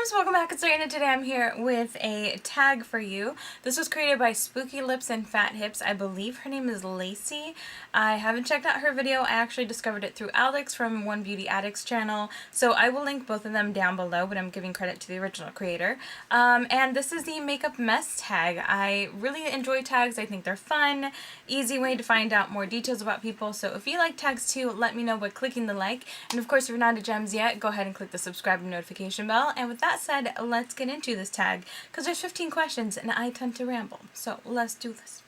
loves, welcome back. It's Serena. Today I'm here with a tag for you. This was created by Spooky Lips and Fat Hips. I believe her name is Lacey. I haven't checked out her video. I actually discovered it through Alex from One Beauty Addicts channel. So I will link both of them down below, but I'm giving credit to the original creator. And this is the Makeup Mess tag. I really enjoy tags. I think they're fun, easy way to find out more details about people. So if you like tags too, let me know by clicking the like. And of course, if you're not a Gems yet, go ahead and click the subscribe and notification bell. And with that said, let's get into this tag because there's 15 questions and I tend to ramble. So let's do this.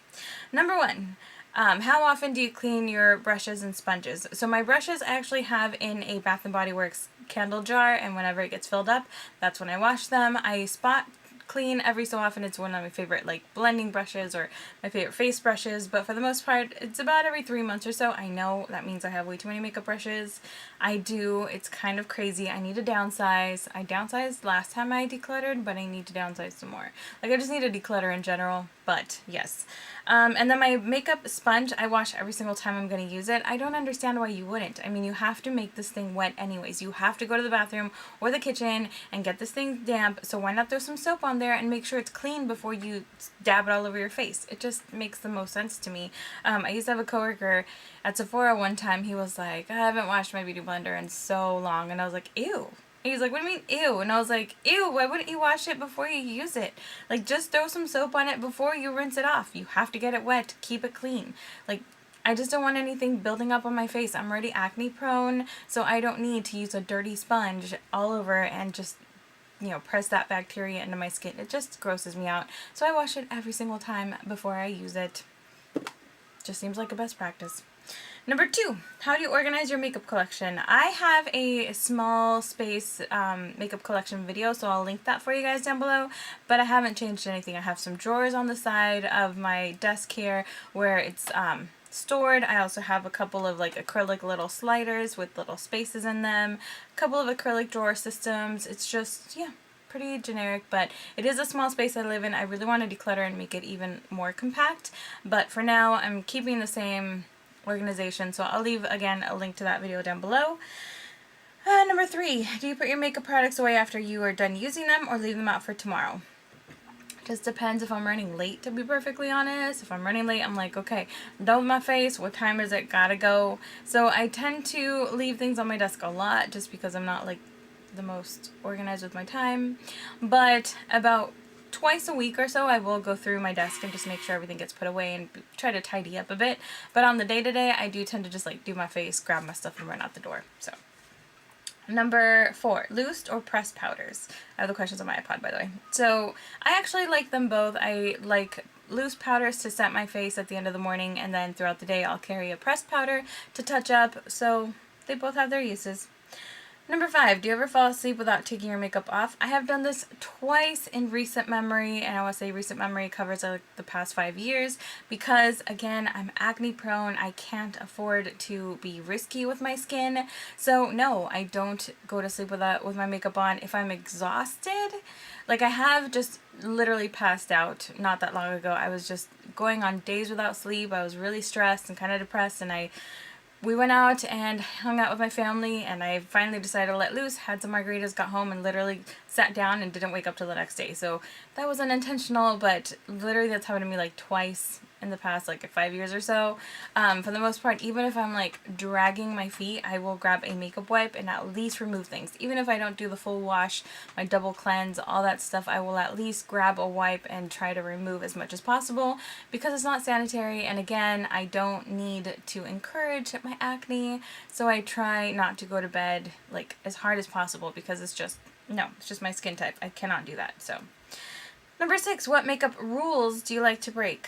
Number one, how often do you clean your brushes and sponges? So my brushes I actually have in a Bath & Body Works candle jar, and whenever it gets filled up, that's when I wash them. I spot clean every so often. It's one of my favorite like blending brushes or my favorite face brushes, but for the most part it's about every 3 months or so. I know that means I have way too many makeup brushes. I do. It's kind of crazy. I need to downsize. I downsized last time I decluttered, but I need to downsize some more. Like, I just need to declutter in general, but yes. And then my makeup sponge, I wash every single time I'm going to use it. I don't understand why you wouldn't. I mean, you have to make this thing wet anyways. You have to go to the bathroom or the kitchen and get this thing damp, so why not throw some soap on there and make sure it's clean before you dab it all over your face? It just makes the most sense to me. I used to have a coworker at Sephora one time. He was like, I haven't washed my beauty blender in so long, and I was like, ew. He's like, what do you mean, ew? And I was like, ew, why wouldn't you wash it before you use it? Like, just throw some soap on it before you rinse it off. You have to get it wet to keep it clean. Like, I just don't want anything building up on my face. I'm already acne prone, so I don't need to use a dirty sponge all over and just, you know, press that bacteria into my skin. It just grosses me out. So I wash it every single time before I use it. Just seems like a best practice. Number two, how do you organize your makeup collection? I have a small space makeup collection video, so I'll link that for you guys down below, but I haven't changed anything. I have some drawers on the side of my desk here where it's stored. I also have a couple of like acrylic little sliders with little spaces in them, a couple of acrylic drawer systems. It's just, yeah, pretty generic, but it is a small space I live in. I really want to declutter and make it even more compact, but for now I'm keeping the same organization, so I'll leave again a link to that video down below. Number three, do you put your makeup products away after you are done using them or leave them out for tomorrow? Just depends if I'm running late, to be perfectly honest. If I'm running late, I'm like, okay, I'm done with my face, what time is it, gotta go. So I tend to leave things on my desk a lot just because I'm not like the most organized with my time, but about twice a week or so I will go through my desk and just make sure everything gets put away and try to tidy up a bit. But on the day-to-day, I do tend to just like do my face, grab my stuff, and run out the door. So number four, loosed or pressed powders? I have the questions on my iPod, by the way. So I actually like them both. I like loose powders to set my face at the end of the morning, and then throughout the day I'll carry a pressed powder to touch up. So they both have their uses. Number five, do you ever fall asleep without taking your makeup off? I have done this twice in recent memory, and I want to say recent memory covers like the past 5 years because, again, I'm acne prone. I can't afford to be risky with my skin. So no, I don't go to sleep with my makeup on. If I'm exhausted, like I have just literally passed out not that long ago. I was just going on days without sleep. I was really stressed and kind of depressed, and we went out and hung out with my family, and I finally decided to let loose, had some margaritas, got home, and literally sat down and didn't wake up till the next day. So that was unintentional, but literally that's happened to me like twice in the past like 5 years or so. For the most part, even if I'm like dragging my feet, I will grab a makeup wipe and at least remove things. Even if I don't do the full wash, my double cleanse, all that stuff, I will at least grab a wipe and try to remove as much as possible because it's not sanitary, and again, I don't need to encourage my acne, so I try not to go to bed like as hard as possible because it's just, no, it's just my skin type. I cannot do that. So number six, what makeup rules do you like to break?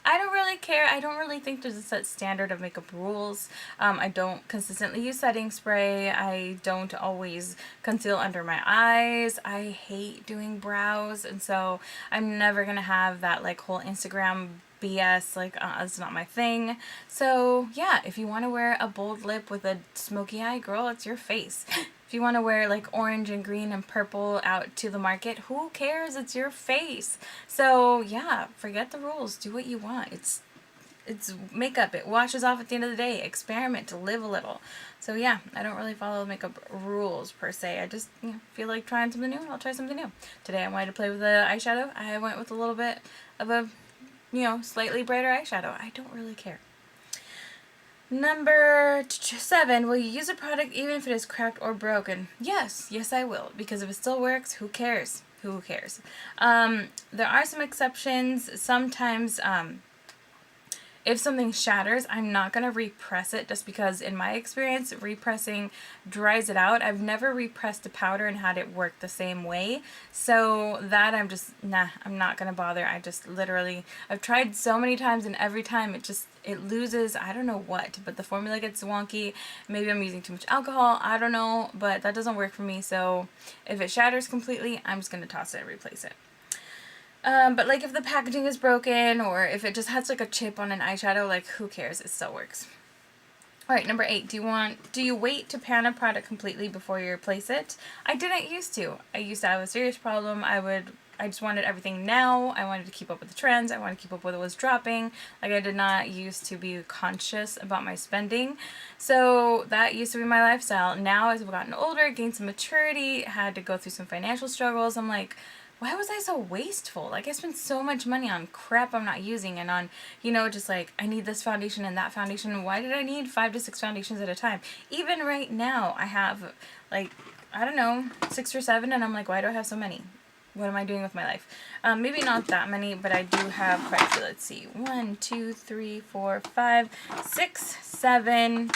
I don't really care. I don't really think there's a set standard of makeup rules. I don't consistently use setting spray. I don't always conceal under my eyes. I hate doing brows, and so I'm never gonna have that like whole Instagram BS, like it's not my thing. So yeah, if you want to wear a bold lip with a smoky eye, girl, it's your face. If you want to wear like orange and green and purple out to the market, who cares? It's your face. So yeah, forget the rules. Do what you want. It's it's makeup. It washes off at the end of the day. Experiment, to live a little. So yeah, I don't really follow makeup rules per se. I just feel like trying something new. I'll try something new. Today I wanted to play with the eyeshadow. I went with a little bit of a slightly brighter eyeshadow. I don't really care. Number 7, will you use a product even if it is cracked or broken? Yes, I will, because if it still works, who cares? Who cares? There are some exceptions. Sometimes, if something shatters, I'm not going to repress it, just because in my experience, repressing dries it out. I've never repressed a powder and had it work the same way. So that I'm just, I'm not going to bother. I just literally, I've tried so many times, and every time it loses, I don't know what, but the formula gets wonky. Maybe I'm using too much alcohol, I don't know, but that doesn't work for me. So if it shatters completely, I'm just going to toss it and replace it. But like if the packaging is broken, or if it just has like a chip on an eyeshadow, like who cares? It still works. Alright, number 8. Do you wait to pan a product completely before you replace it? I didn't used to. I used to have a serious problem. I just wanted everything now. I wanted to keep up with the trends. I wanted to keep up with what was dropping. Like, I did not used to be conscious about my spending. So that used to be my lifestyle. Now, as I've gotten older, gained some maturity, had to go through some financial struggles, I'm like, why was I so wasteful? Like, I spent so much money on crap I'm not using, and on, just like, I need this foundation and that foundation. Why did I need 5 to 6 foundations at a time? Even right now, I have, like, I don't know, 6 or 7, and I'm like, why do I have so many? What am I doing with my life? Maybe not that many, but I do have quite a few. Let's see. 1, 2, 3, 4, 5, 6, 7,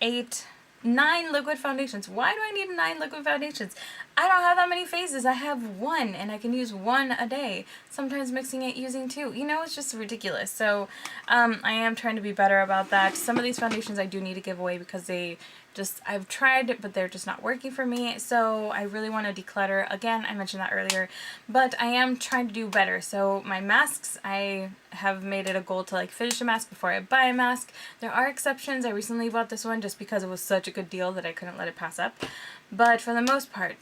8, 9 liquid foundations. Why do I need 9 liquid foundations? I don't have that many phases. I have 1, and I can use 1 a day. Sometimes mixing it using 2. It's just ridiculous. So I am trying to be better about that. Some of these foundations I do need to give away because I've tried, but they're just not working for me. So I really want to declutter. Again, I mentioned that earlier, but I am trying to do better. So my masks, I have made it a goal to like finish a mask before I buy a mask. There are exceptions. I recently bought this one just because it was such a good deal that I couldn't let it pass up. But for the most part,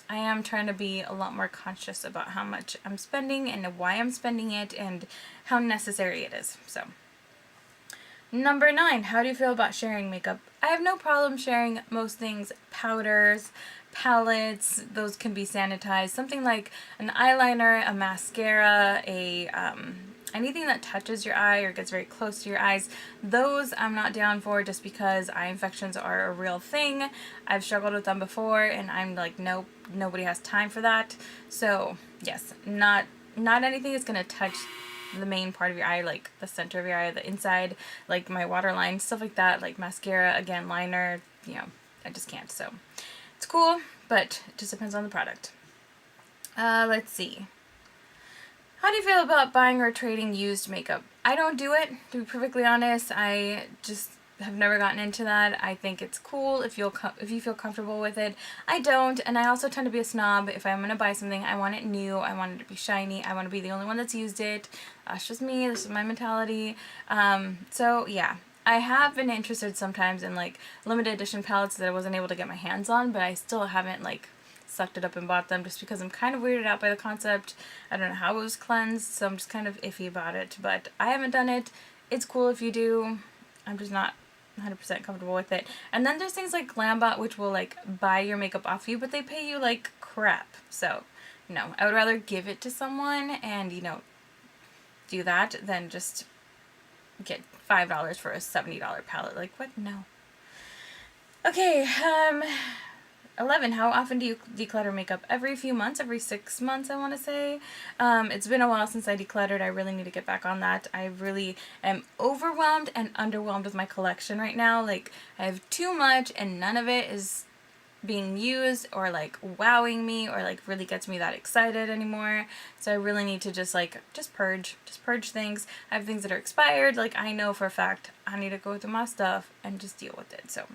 I am trying to be a lot more conscious about how much I'm spending and why I'm spending it and how necessary it is. So, number 9, how do you feel about sharing makeup? I have no problem sharing most things. Powders, palettes, those can be sanitized. Something like an eyeliner, a mascara, anything that touches your eye or gets very close to your eyes, those I'm not down for, just because eye infections are a real thing. I've struggled with them before, and I'm like, nope, nobody has time for that. So yes, not anything is going to touch the main part of your eye, like the center of your eye, the inside, like my waterline, stuff like that, like mascara, again, liner, I just can't. So it's cool, but it just depends on the product. Let's see. How do you feel about buying or trading used makeup? I don't do it, to be perfectly honest. I just have never gotten into that. I think it's cool if you feel comfortable with it. I don't, and I also tend to be a snob. If I'm going to buy something, I want it new, I want it to be shiny, I want to be the only one that's used it. That's just me, this is my mentality. So yeah. I have been interested sometimes in like limited edition palettes that I wasn't able to get my hands on, but I still haven't like sucked it up and bought them, just because I'm kind of weirded out by the concept. I don't know how it was cleansed, so I'm just kind of iffy about it, but I haven't done it. It's cool if you do. I'm just not 100% comfortable with it. And then there's things like Glambot, which will like buy your makeup off you, but they pay you like crap. So no, I would rather give it to someone and do that than just get $5 for a $70 palette. Like, what? No. Okay, 11, how often do you declutter makeup? Every few months, every 6 months, I want to say. It's been a while since I decluttered. I really need to get back on that. I really am overwhelmed and underwhelmed with my collection right now. Like, I have too much and none of it is being used or like wowing me or like really gets me that excited anymore. So I really need to just purge things. I have things that are expired. Like, I know for a fact I need to go through my stuff and just deal with it. So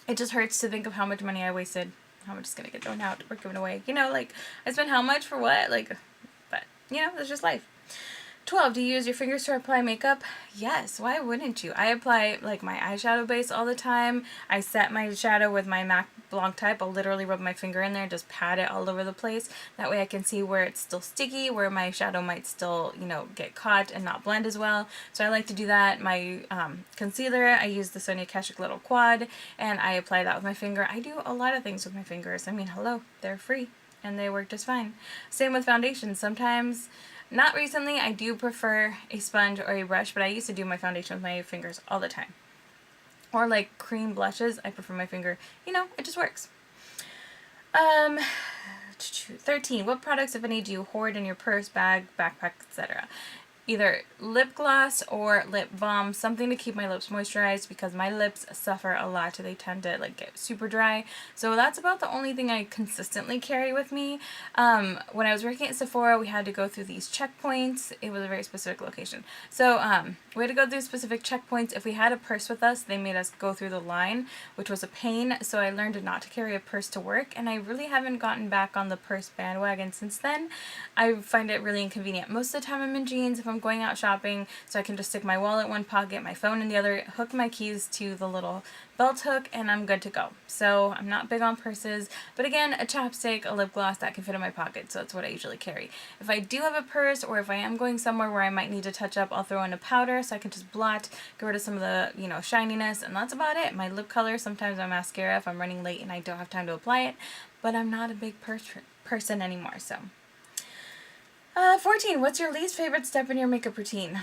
it just hurts to think of how much money I wasted, how much is going to get thrown out or given away. Like, I spent how much for what? Like, but, it's just life. 12. Do you use your fingers to apply makeup? Yes, why wouldn't you? I apply like my eyeshadow base all the time. I set my shadow with my MAC Blanc type. I'll literally rub my finger in there and just pat it all over the place. That way I can see where it's still sticky, where my shadow might still, you know, get caught and not blend as well. So I like to do that. My concealer, I use the Sonia Kashuk Little Quad, and I apply that with my finger. I do a lot of things with my fingers. I mean, hello, they're free and they work just fine. Same with foundation. Sometimes, not recently, I do prefer a sponge or a brush, but I used to do my foundation with my fingers all the time. Or like cream blushes, I prefer my finger. You know, it just works. 13. What products, if any, do you hoard in your purse, bag, backpack, etc.? Either lip gloss or lip balm, something to keep my lips moisturized because my lips suffer a lot. They tend to like get super dry. So that's about the only thing I consistently carry with me. When I was working at Sephora, we had to go through these checkpoints. It was a very specific location. So we had to go through specific checkpoints. If we had a purse with us, they made us go through the line, which was a pain. So I learned not to carry a purse to work, and I really haven't gotten back on the purse bandwagon since then. I find it really inconvenient. Most of the time I'm in jeans if I'm going out shopping, so I can just stick my wallet in one pocket, my phone in the other, hook my keys to the little belt hook, and I'm good to go. So I'm not big on purses, but again, a chapstick, a lip gloss, that can fit in my pocket, so that's what I usually carry. If I do have a purse, or if I am going somewhere where I might need to touch up, I'll throw in a powder so I can just blot, get rid of some of the, you know, shininess, and that's about it. My lip color, sometimes my mascara if I'm running late and I don't have time to apply it, but I'm not a big person anymore, so. 14. What's your least favorite step in your makeup routine?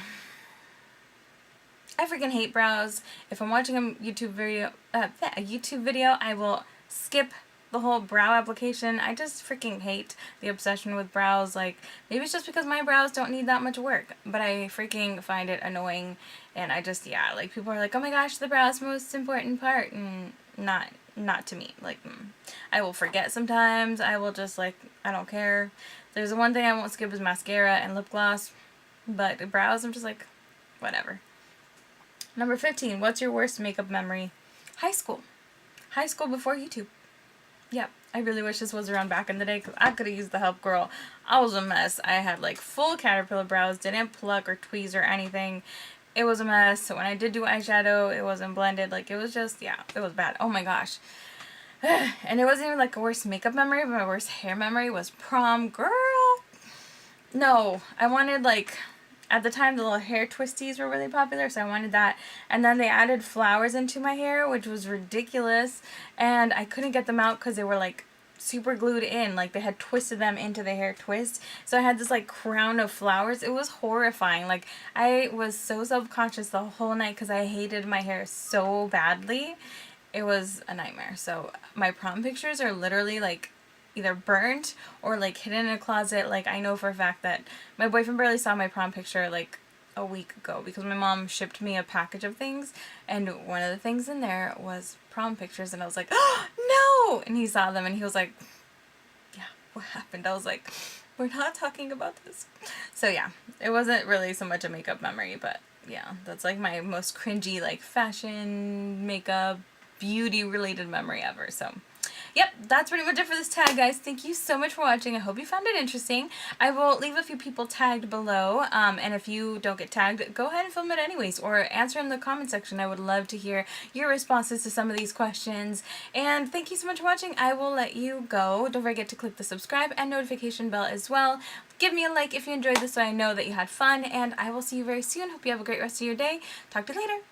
I freaking hate brows. If I'm watching a YouTube video, I will skip the whole brow application. I just freaking hate the obsession with brows. Like, maybe it's just because my brows don't need that much work, but I freaking find it annoying, and I just, yeah, like, people are like, oh my gosh, the brow's the most important part, and not to me. Like, I will forget sometimes. I will just, like, I don't care. There's the one thing I won't skip is mascara and lip gloss, but the brows, I'm just like, whatever. Number 15, what's your worst makeup memory? High school. High school before YouTube. Yep, I really wish this was around back in the day because I could have used the help, girl. I was a mess. I had like full caterpillar brows, didn't pluck or tweeze or anything. It was a mess. So when I did do eyeshadow, it wasn't blended. Like, it was just, yeah, it was bad. Oh my gosh. And it wasn't even like a worst makeup memory, but my worst hair memory was prom. Girl! No, I wanted like, at the time the little hair twisties were really popular, so I wanted that. And then they added flowers into my hair, which was ridiculous. And I couldn't get them out because they were like super glued in. Like, they had twisted them into the hair twist. So I had this like crown of flowers. It was horrifying. Like, I was so self-conscious the whole night because I hated my hair so badly. It was a nightmare. So my prom pictures are literally like either burnt or like hidden in a closet. Like, I know for a fact that my boyfriend barely saw my prom picture like a week ago because my mom shipped me a package of things, and one of the things in there was prom pictures, and I was like, oh no, and he saw them and he was like, yeah, what happened? I was like, we're not talking about this. So yeah, it wasn't really so much a makeup memory, but yeah, that's like my most cringy like fashion, makeup, beauty related memory ever. So yep, that's pretty much it for this tag, guys. Thank you so much for watching. I hope you found it interesting. I will leave a few people tagged below, and if you don't get tagged, go ahead and film it anyways, or answer in the comment section. I would love to hear your responses to some of these questions. And thank you so much for watching. I will let you go. Don't forget to click the subscribe and notification bell as well. Give me a like if you enjoyed this so I know that you had fun, and I will see you very soon. Hope you have a great rest of your day. Talk to you later.